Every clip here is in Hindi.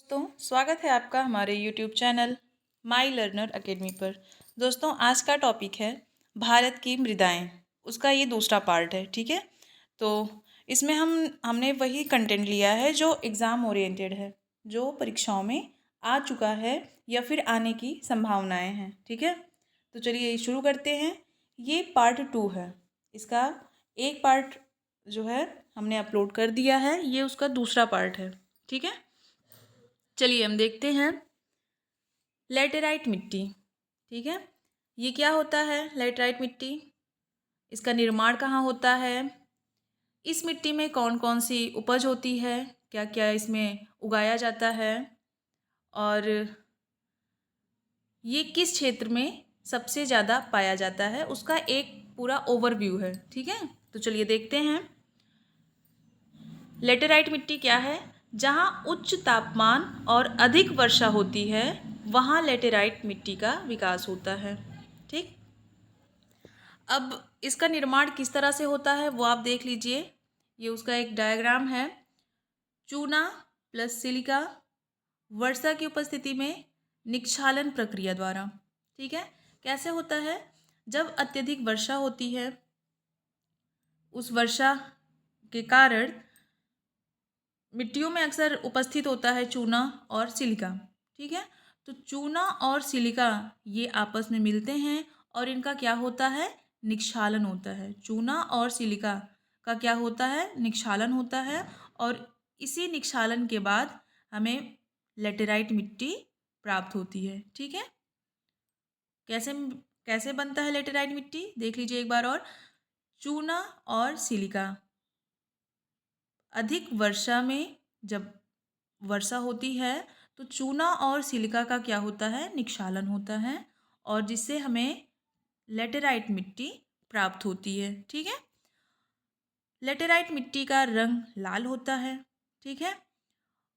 दोस्तों, स्वागत है आपका हमारे YouTube channel my learner academy पर। दोस्तों, आज का टॉपिक है भारत की मृदाएं। उसका ये दूसरा पार्ट है। ठीक है, तो इसमें हमने वही कंटेंट लिया है जो एग्ज़ाम ओरिएंटेड है, जो परीक्षाओं में आ चुका है या फिर आने की संभावनाएं हैं। ठीक है, तो चलिए शुरू करते हैं। ये पार्ट 2 है। इसका एक पार्ट जो है हमने अपलोड कर दिया है, ये उसका दूसरा पार्ट है। ठीक है, चलिए हम देखते हैं लैटेराइट मिट्टी। ठीक है, ये क्या होता है लैटेराइट मिट्टी, इसका निर्माण कहाँ होता है, इस मिट्टी में कौन कौन सी उपज होती है, क्या क्या इसमें उगाया जाता है, और ये किस क्षेत्र में सबसे ज़्यादा पाया जाता है, उसका एक पूरा ओवरव्यू है। ठीक है, तो चलिए देखते हैं लैटेराइट मिट्टी क्या है। जहाँ उच्च तापमान और अधिक वर्षा होती है वहाँ लैटेराइट मिट्टी का विकास होता है। ठीक, अब इसका निर्माण किस तरह से होता है वो आप देख लीजिए। ये उसका एक डायग्राम है। चूना प्लस सिलिका वर्षा की उपस्थिति में निक्षालन प्रक्रिया द्वारा। ठीक है, कैसे होता है, जब अत्यधिक वर्षा होती है उस वर्षा के कारण मिट्टियों में अक्सर उपस्थित होता है चूना और सिलिका। ठीक है, तो चूना और सिलिका ये आपस में मिलते हैं और इनका क्या होता है, निक्षालन होता है। चूना और सिलिका का क्या होता है, निक्षालन होता है, और इसी निक्षालन के बाद हमें लेटेराइट मिट्टी प्राप्त होती है। ठीक है, कैसे कैसे बनता है लेटेराइट मिट्टी देख लीजिए एक बार और। चूना और सिलिका, अधिक वर्षा में जब वर्षा होती है तो चूना और सिलिका का क्या होता है, निक्षालन होता है, और जिससे हमें लेटेराइट मिट्टी प्राप्त होती है। ठीक है, लेटेराइट मिट्टी का रंग लाल होता है। ठीक है,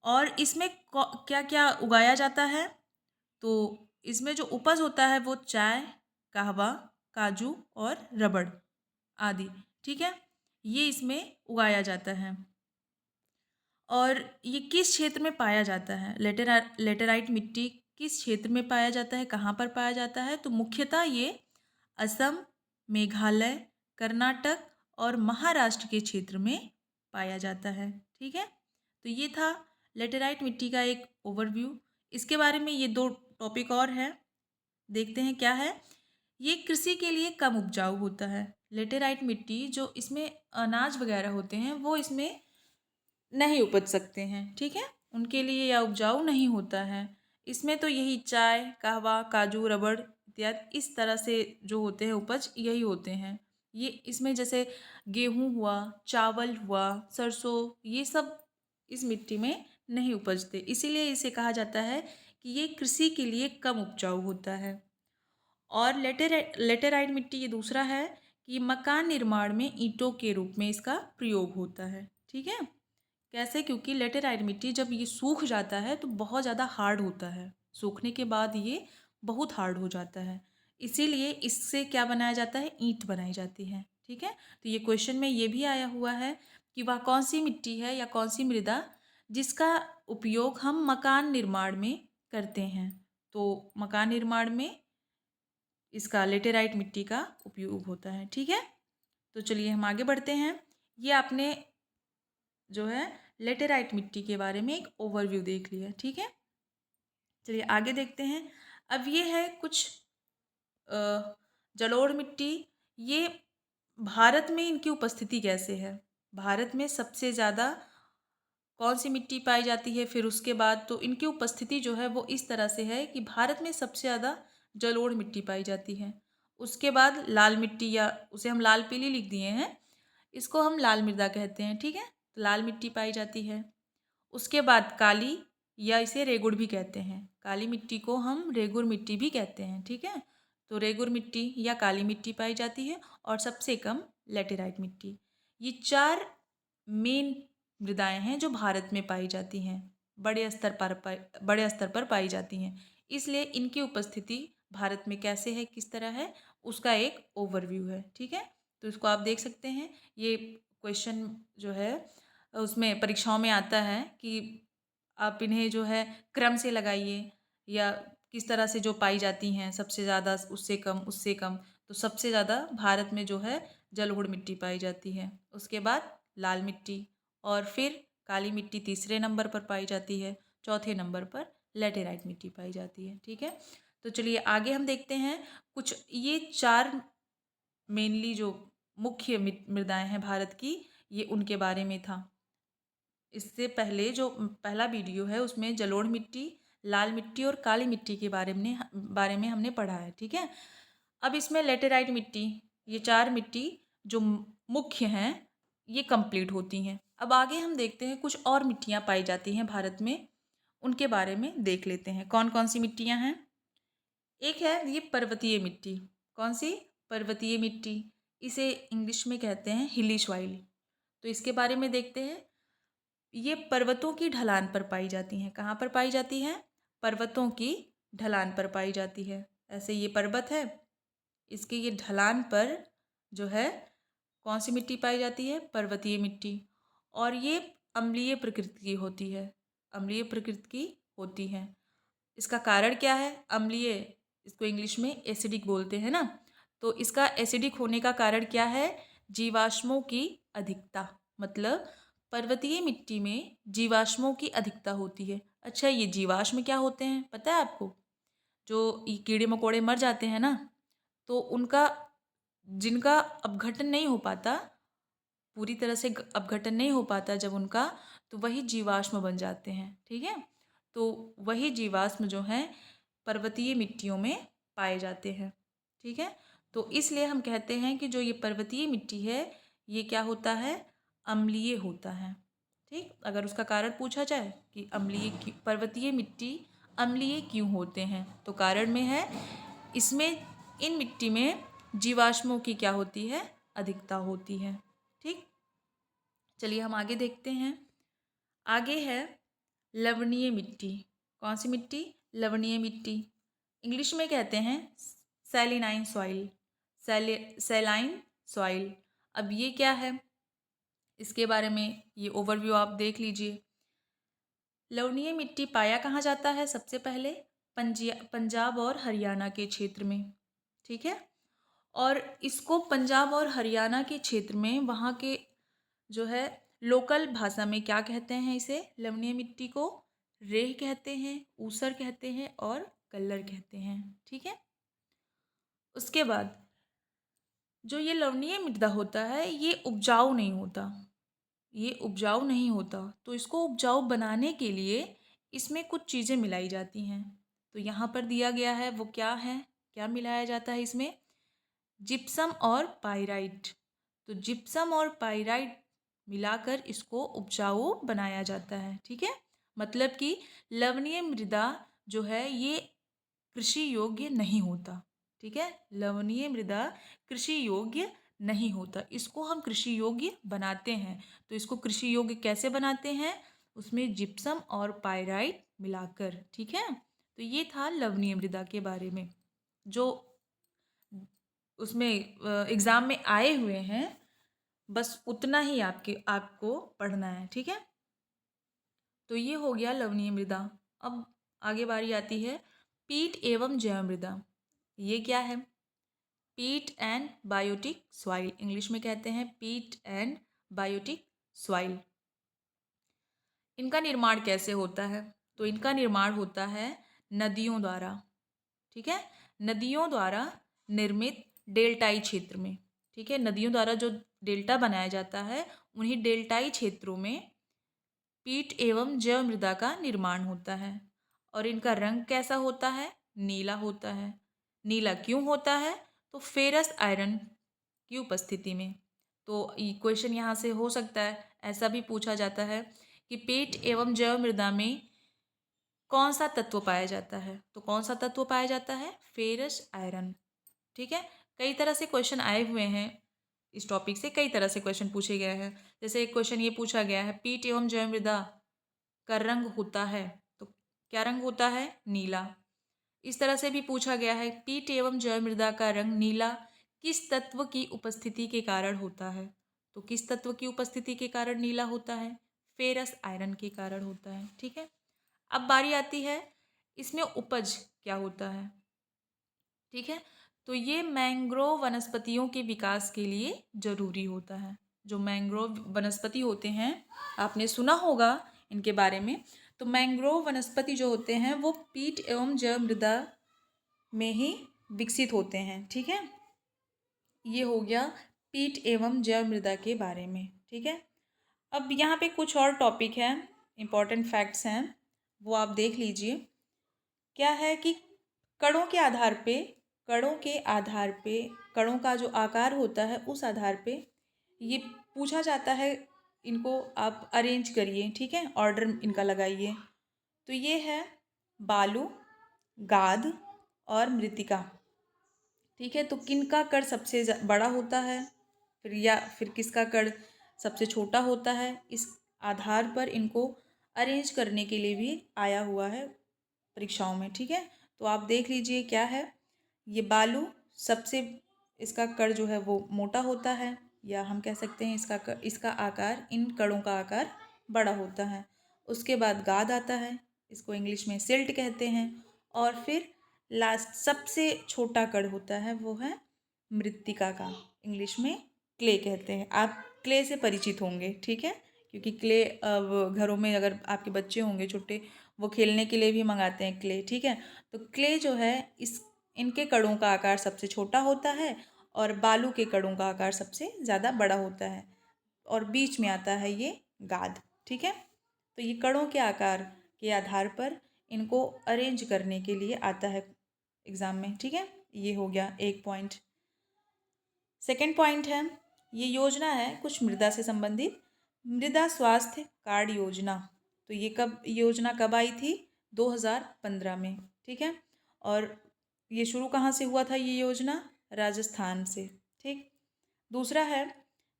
और इसमें क्या क्या उगाया जाता है, तो इसमें जो उपज होता है वो चाय, कहवा, काजू और रबड़ आदि। ठीक है, ये इसमें उगाया जाता है। और ये किस क्षेत्र में पाया जाता है, लेटेराइट मिट्टी किस क्षेत्र में पाया जाता है, कहाँ पर पाया जाता है, तो मुख्यतः ये असम, मेघालय, कर्नाटक और महाराष्ट्र के क्षेत्र में पाया जाता है। ठीक है, तो ये था लेटेराइट मिट्टी का एक ओवरव्यू। इसके बारे में ये दो टॉपिक और है, देखते हैं क्या है। ये कृषि के लिए कम उपजाऊ होता है। लेटेराइट मिट्टी जो इसमें अनाज वगैरह होते हैं वो इसमें नहीं उपज सकते हैं। ठीक है, उनके लिए यह उपजाऊ नहीं होता है। इसमें तो यही चाय, कहवा, काजू, रबड़ इत्यादि इस तरह से जो होते हैं उपज यही होते हैं। ये इसमें जैसे गेहूं हुआ, चावल हुआ, सरसों, ये सब इस मिट्टी में नहीं उपजते, इसीलिए इसे कहा जाता है कि ये कृषि के लिए कम उपजाऊ होता है। और लेटेराइट मिट्टी ये दूसरा है कि मकान निर्माण में ईंटों के रूप में इसका प्रयोग होता है। ठीक है, कैसे, क्योंकि लेटेराइट मिट्टी जब ये सूख जाता है तो बहुत ज़्यादा हार्ड होता है, सूखने के बाद ये बहुत हार्ड हो जाता है, इसीलिए इससे क्या बनाया जाता है, ईंट बनाई जाती है। ठीक है, तो ये क्वेश्चन में ये भी आया हुआ है कि वह कौन सी मिट्टी है या कौन सी मृदा जिसका उपयोग हम मकान निर्माण में करते हैं, तो मकान निर्माण में इसका लेटेराइट मिट्टी का उपयोग होता है। ठीक है, तो चलिए हम आगे बढ़ते हैं। ये आपने जो है लेटेराइट मिट्टी के बारे में एक ओवरव्यू देख लिया। ठीक है, चलिए आगे देखते हैं। अब ये है कुछ जलोढ़ मिट्टी। ये भारत में इनकी उपस्थिति कैसे है, भारत में सबसे ज़्यादा कौन सी मिट्टी पाई जाती है, फिर उसके बाद तो इनकी उपस्थिति जो है वो इस तरह से है कि भारत में सबसे ज़्यादा जलोढ़ मिट्टी पाई जाती है। उसके बाद लाल मिट्टी, या उसे हम लाल पीली लिख दिए हैं, इसको हम लाल मृदा कहते हैं। ठीक है, तो लाल मिट्टी पाई जाती है। उसके बाद काली, या इसे रेगुड़ भी कहते हैं, काली मिट्टी को हम रेगुड़ मिट्टी भी कहते हैं। ठीक है, तो रेगुड़ मिट्टी या काली मिट्टी पाई जाती है, और सबसे कम लेटेराइट मिट्टी। ये चार मेन मृदाएं हैं जो भारत में पाई जाती हैं, बड़े स्तर पर पाई जाती हैं, इसलिए इनकी उपस्थिति भारत में कैसे है, किस तरह है, उसका एक ओवरव्यू है। ठीक है, तो इसको आप देख सकते हैं। ये क्वेश्चन जो है उसमें परीक्षाओं में आता है कि आप इन्हें जो है क्रम से लगाइए, या किस तरह से जो पाई जाती हैं सबसे ज़्यादा, उससे कम, उससे कम। तो सबसे ज़्यादा भारत में जो है जलोढ़ मिट्टी पाई जाती है, उसके बाद लाल मिट्टी, और फिर काली मिट्टी तीसरे नंबर पर पाई जाती है, चौथे नंबर पर लेटेराइट मिट्टी पाई जाती है। ठीक है, तो चलिए आगे हम देखते हैं कुछ। ये 4 मेनली जो मुख्य मृदाएं हैं भारत की, ये उनके बारे में था। इससे पहले जो पहला वीडियो है उसमें जलोढ़ मिट्टी, लाल मिट्टी और काली मिट्टी के बारे में हमने पढ़ा है। ठीक है, अब इसमें लेटेराइट मिट्टी, ये 4 मिट्टी जो मुख्य हैं, ये कंप्लीट होती हैं। अब आगे हम देखते हैं कुछ और मिट्टियाँ पाई जाती हैं भारत में, उनके बारे में देख लेते हैं कौन कौन सी मिट्टियाँ हैं। एक है ये पर्वतीय मिट्टी। कौन सी? पर्वतीय मिट्टी। इसे इंग्लिश में कहते हैं हिली सॉइल। तो इसके बारे में देखते हैं। ये पर्वतों की ढलान पर पाई जाती हैं। कहाँ पर पाई जाती हैं? पर्वतों की ढलान पर पाई जाती है। ऐसे ये पर्वत है, इसके ये ढलान पर जो है कौन सी मिट्टी पाई जाती है? पर्वतीय मिट्टी। और ये अम्लीय प्रकृति की होती है, अम्लीय प्रकृति की होती है। इसका कारण क्या है? अम्लीय, इसको इंग्लिश में एसिडिक बोलते हैं ना। तो इसका एसिडिक होने का कारण क्या है? जीवाश्मों की अधिकता। मतलब पर्वतीय मिट्टी में जीवाश्मों की अधिकता होती है। अच्छा, ये जीवाश्म क्या होते हैं पता है आपको? जो ये कीड़े मकोड़े मर जाते हैं ना, तो उनका, जिनका अपघटन नहीं हो पाता, पूरी तरह से अपघटन नहीं हो पाता जब उनका, तो वही जीवाश्म बन जाते हैं। ठीक है, तो वही जीवाश्म जो हैं पर्वतीय मिट्टियों में पाए जाते हैं। ठीक है, तो इसलिए हम कहते हैं कि जो ये पर्वतीय मिट्टी है, ये क्या होता है? अम्लीय होता है। ठीक, अगर उसका कारण पूछा जाए कि पर्वतीय मिट्टी अम्लीय क्यों होते हैं, तो कारण में है इसमें, इन मिट्टी में जीवाश्मों की क्या होती है? अधिकता होती है। ठीक, चलिए हम आगे देखते हैं। आगे है लवणीय मिट्टी। कौन सी मिट्टी? लवणीय मिट्टी। इंग्लिश में कहते हैं सैलिनाइन सॉइल, सैलाइन सॉइल। अब ये क्या है, इसके बारे में ये ओवरव्यू आप देख लीजिए। लवणीय मिट्टी पाया कहाँ जाता है? सबसे पहले पंजाब और हरियाणा के क्षेत्र में। ठीक है, और इसको पंजाब और हरियाणा के क्षेत्र में वहाँ के जो है लोकल भाषा में क्या कहते हैं? इसे, लवणीय मिट्टी को रेह कहते हैं, ऊसर कहते हैं और कल्लर कहते हैं। ठीक है, उसके बाद जो ये लवणीय मृदा होता है, ये उपजाऊ नहीं होता, ये उपजाऊ नहीं होता। तो इसको उपजाऊ बनाने के लिए इसमें कुछ चीज़ें मिलाई जाती हैं। तो यहाँ पर दिया गया है, वो क्या है, क्या मिलाया जाता है इसमें? जिप्सम और पाइराइट। तो जिप्सम और पाइराइट मिलाकर इसको उपजाऊ बनाया जाता है। ठीक है, मतलब कि लवणीय मृदा जो है ये कृषि योग्य नहीं होता। ठीक है, लवणीय मृदा कृषि योग्य नहीं होता, इसको हम कृषि योग्य बनाते हैं। तो इसको कृषि योग्य कैसे बनाते हैं? उसमें जिप्सम और पाइराइट मिलाकर। ठीक है, तो ये था लवणीय मृदा के बारे में, जो उसमें एग्ज़ाम में आए हुए हैं। बस उतना ही आपको पढ़ना है। ठीक है, तो ये हो गया लवणीय मृदा। अब आगे बारी आती है पीट एवं जैव मृदा। ये क्या है? पीट एंड बायोटिक सॉइल, इंग्लिश में कहते हैं पीट एंड बायोटिक सॉइल। इनका निर्माण कैसे होता है? तो इनका निर्माण होता है नदियों द्वारा। ठीक है, नदियों द्वारा निर्मित डेल्टाई क्षेत्र में। ठीक है, नदियों द्वारा जो डेल्टा बनाया जाता है, उन्हीं डेल्टाई क्षेत्रों में पीट एवं जैव मृदा का निर्माण होता है। और इनका रंग कैसा होता है? नीला होता है। नीला क्यों होता है? तो फेरस आयरन की उपस्थिति में। तो ये क्वेश्चन यहाँ से हो सकता है, ऐसा भी पूछा जाता है कि पीट एवं जैव मृदा में कौन सा तत्व पाया जाता है? तो कौन सा तत्व पाया जाता है? Ferrous iron. ठीक है, कई तरह से क्वेश्चन आए हुए हैं, इस टॉपिक से कई तरह से क्वेश्चन पूछे गए हैं। जैसे एक क्वेश्चन ये पूछा गया है, पीट एवं जैव मृदा का रंग होता है, तो क्या रंग होता है? नीला। इस तरह से भी पूछा गया है, पीट एवं जैव मृदा का रंग नीला किस तत्व की उपस्थिति के कारण होता है? तो किस तत्व की उपस्थिति के कारण नीला होता है? फेरस आयरन के कारण होता है। ठीक है, अब बारी आती है इसमें उपज क्या होता है। ठीक है, तो ये मैंग्रोव वनस्पतियों के विकास के लिए ज़रूरी होता है। जो मैंग्रोव वनस्पति होते हैं, आपने सुना होगा इनके बारे में। तो मैंग्रोव वनस्पति जो होते हैं वो पीट एवं जैव मृदा में ही विकसित होते हैं। ठीक है, ये हो गया पीट एवं जैव मृदा के बारे में। ठीक है, अब यहाँ पे कुछ और टॉपिक है, इम्पॉर्टेंट फैक्ट्स हैं, वो आप देख लीजिए। क्या है कि कणों के आधार पे कणों का जो आकार होता है उस आधार पे ये पूछा जाता है, इनको आप अरेंज करिए। ठीक है, ऑर्डर इनका लगाइए। तो ये है बालू, गाद और मृत्तिका। ठीक है, तो किनका कण सबसे बड़ा होता है फिर किसका कण सबसे छोटा होता है, इस आधार पर इनको अरेंज करने के लिए भी आया हुआ है परीक्षाओं में। ठीक है, तो आप देख लीजिए क्या है, ये बालू सबसे, इसका कण जो है वो मोटा होता है, या हम कह सकते हैं इसका आकार, इन कणों का आकार बड़ा होता है। उसके बाद गाद आता है, इसको इंग्लिश में सिल्ट कहते हैं। और फिर लास्ट सबसे छोटा कण होता है वो है मृत्तिका का, इंग्लिश में क्ले कहते हैं। आप क्ले से परिचित होंगे। ठीक है, क्योंकि क्ले अब घरों में अगर आपके बच्चे होंगे छोटे, वो खेलने के लिए भी मंगाते हैं क्ले। ठीक है, तो क्ले जो है इनके कणों का आकार सबसे छोटा होता है और बालू के कणों का आकार सबसे ज़्यादा बड़ा होता है, और बीच में आता है ये गाद। ठीक है, तो ये कणों के आकार के आधार पर इनको अरेंज करने के लिए आता है एग्ज़ाम में। ठीक है, ये हो गया एक पॉइंट। सेकंड पॉइंट है, ये योजना है कुछ मृदा से संबंधित, मृदा स्वास्थ्य कार्ड योजना। तो ये योजना कब आई थी? 2015 में। ठीक है, और ये शुरू कहाँ से हुआ था ये योजना? राजस्थान से। ठीक, दूसरा है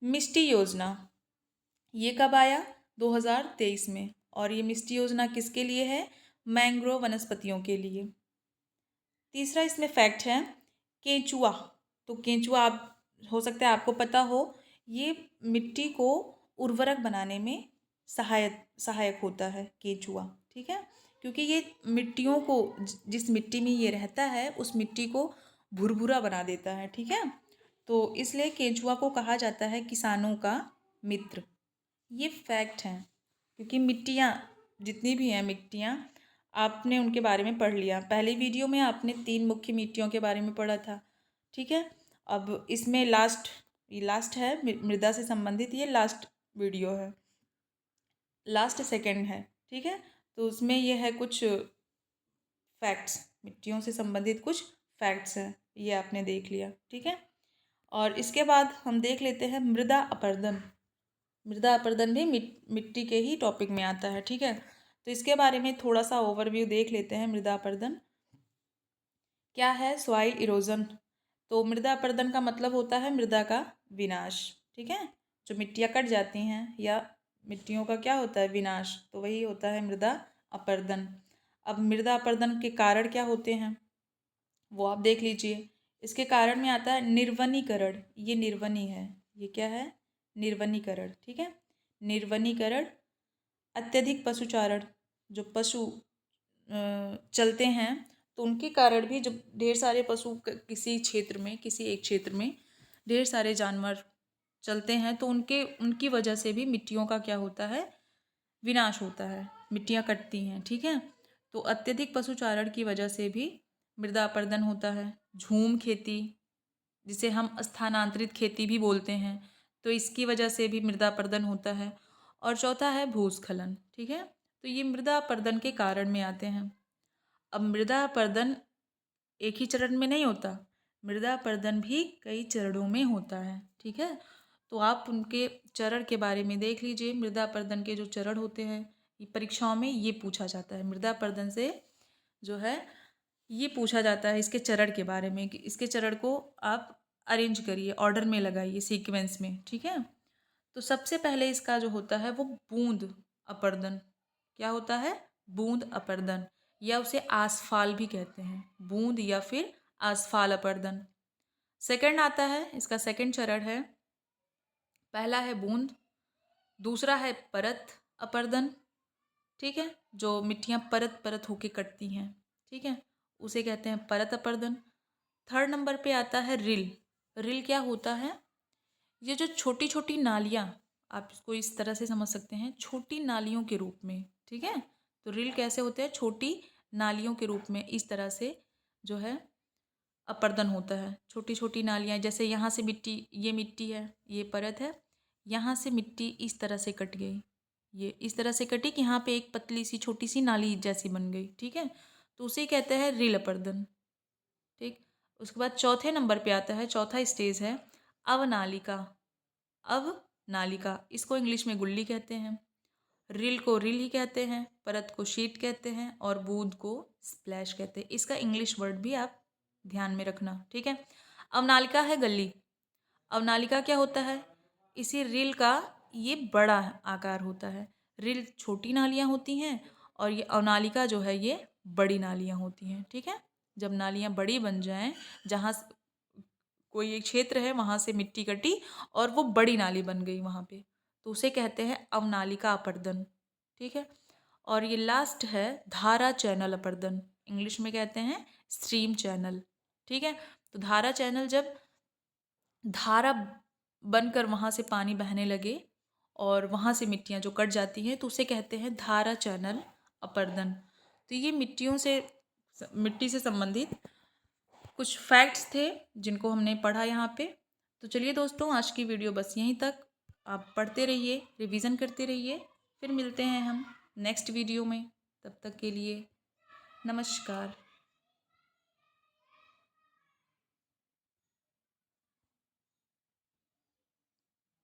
मिष्टी योजना, ये कब आया? 2023 में। और ये मिष्टी योजना किसके लिए है? मैंग्रोव वनस्पतियों के लिए। तीसरा इसमें फैक्ट है केंचुआ। तो केंचुआ आप हो सकता है आपको पता हो, ये मिट्टी को उर्वरक बनाने में सहायक होता है केंचुआ। ठीक है, क्योंकि ये मिट्टियों को, जिस मिट्टी में ये रहता है उस मिट्टी को भुरभुरा बना देता है। ठीक है, तो इसलिए केंचुआ को कहा जाता है किसानों का मित्र। ये फैक्ट हैं, क्योंकि मिट्टियाँ जितनी भी हैं मिट्टियाँ, आपने उनके बारे में पढ़ लिया। पहले वीडियो में आपने 3 मुख्य मिट्टियों के बारे में पढ़ा था। ठीक है, अब इसमें ये लास्ट है मृदा से संबंधित, ये लास्ट वीडियो है, लास्ट सेकंड है। ठीक है, तो उसमें ये है कुछ फैक्ट्स, मिट्टियों से संबंधित कुछ फैक्ट्स हैं, ये आपने देख लिया। ठीक है, और इसके बाद हम देख लेते हैं मृदा अपरदन। मृदा अपरदन भी मिट्टी के ही टॉपिक में आता है। ठीक है, तो इसके बारे में थोड़ा सा ओवरव्यू देख लेते हैं। मृदा अपरदन क्या है? Soil erosion. तो मृदा अपरदन का मतलब होता है मृदा का विनाश। ठीक है, जो मिट्टियाँ कट जाती हैं या मिट्टियों का क्या होता है? विनाश, तो वही होता है मृदा अपरदन। अब मृदा अपरदन के कारण क्या होते हैं वो आप देख लीजिए। इसके कारण में आता है निर्वनीकरण। ये निर्वनी है, ये क्या है? निर्वनीकरण। ठीक है, निर्वनीकरण, अत्यधिक पशुचारण, जो पशु चलते हैं तो उनके कारण भी, जब ढेर सारे पशु किसी क्षेत्र में, किसी एक क्षेत्र में ढेर सारे जानवर चलते हैं तो उनकी वजह से भी मिट्टियों का क्या होता है? विनाश होता है, मिट्टियाँ कटती हैं। ठीक है, तो अत्यधिक पशुचारण की वजह से भी मृदा अपरदन होता है। झूम खेती, जिसे हम स्थानांतरित खेती भी बोलते हैं, तो इसकी वजह से भी मृदा अपरदन होता है। और चौथा है भूस्खलन। ठीक है, तो ये मृदा अपरदन के कारण में आते हैं। अब मृदा अपरदन एक ही चरण में नहीं होता, मृदा अपरदन भी कई चरणों में होता है। ठीक है, तो आप उनके चरण के बारे में देख लीजिए। मृदा अपरदन के जो चरण होते हैं, ये परीक्षाओं में ये पूछा जाता है। मृदा अपरदन से जो है ये पूछा जाता है इसके चरण के बारे में, कि इसके चरण को आप अरेंज करिए, ऑर्डर में लगाइए, सीक्वेंस में। ठीक है, तो सबसे पहले इसका जो होता है वो बूंद अपरदन। क्या होता है? बूंद अपरदन, या उसे आसफाल भी कहते हैं, बूंद या फिर आसफाल अपरदन। सेकंड आता है, इसका सेकंड चरण है, पहला है बूंद, दूसरा है परत अपरदन। ठीक है, जो मिट्टियाँ परत परत होके कटती हैं, ठीक है, उसे कहते हैं परत अपरदन। थर्ड नंबर पे आता है रिल। रिल क्या होता है? ये जो छोटी छोटी नालियाँ, आप इसको इस तरह से समझ सकते हैं, छोटी नालियों के रूप में, ठीक है। तो रिल कैसे होते हैं? छोटी नालियों के रूप में, इस तरह से जो है अपर्दन होता है। छोटी छोटी नालियाँ, जैसे यहाँ से मिट्टी, ये मिट्टी है, ये परत है, यहाँ से मिट्टी इस तरह से कट गई, ये इस तरह से कटी कि यहाँ पे एक पतली सी छोटी सी नाली जैसी बन गई, ठीक है। तो उसे कहते हैं रिल अपर्दन, ठीक। उसके बाद चौथे नंबर पे आता है, चौथा स्टेज है अवनालिका। अवनालिका, इसको इंग्लिश में गुल्ली कहते हैं। रिल को रिल ही कहते हैं, परत को शीट कहते हैं और बूंद को स्प्लैश कहते हैं। इसका इंग्लिश वर्ड भी आप ध्यान में रखना, ठीक है। अवनालिका है गली। अवनालिका क्या होता है? इसी रिल का ये बड़ा आकार होता है। रिल छोटी नालियाँ होती हैं और ये अवनालिका जो है ये बड़ी नालियाँ होती हैं, ठीक है। जब नालियाँ बड़ी बन जाएं, जहाँ कोई एक क्षेत्र है वहाँ से मिट्टी कटी और वो बड़ी नाली बन गई वहाँ पे, तो उसे कहते हैं अवनालिका अपर्दन, ठीक है। और ये लास्ट है धारा चैनल अपर्दन, इंग्लिश में कहते हैं स्ट्रीम चैनल, ठीक है। तो धारा चैनल, जब धारा बनकर वहाँ से पानी बहने लगे और वहाँ से मिट्टियाँ जो कट जाती हैं, तो उसे कहते हैं धारा चैनल अपर्दन। तो ये मिट्टी से संबंधित कुछ फैक्ट्स थे जिनको हमने पढ़ा यहाँ पे। तो चलिए दोस्तों, आज की वीडियो बस यहीं तक। आप पढ़ते रहिए, रिवीजन करते रहिए, फिर मिलते हैं हम नेक्स्ट वीडियो में। तब तक के लिए नमस्कार।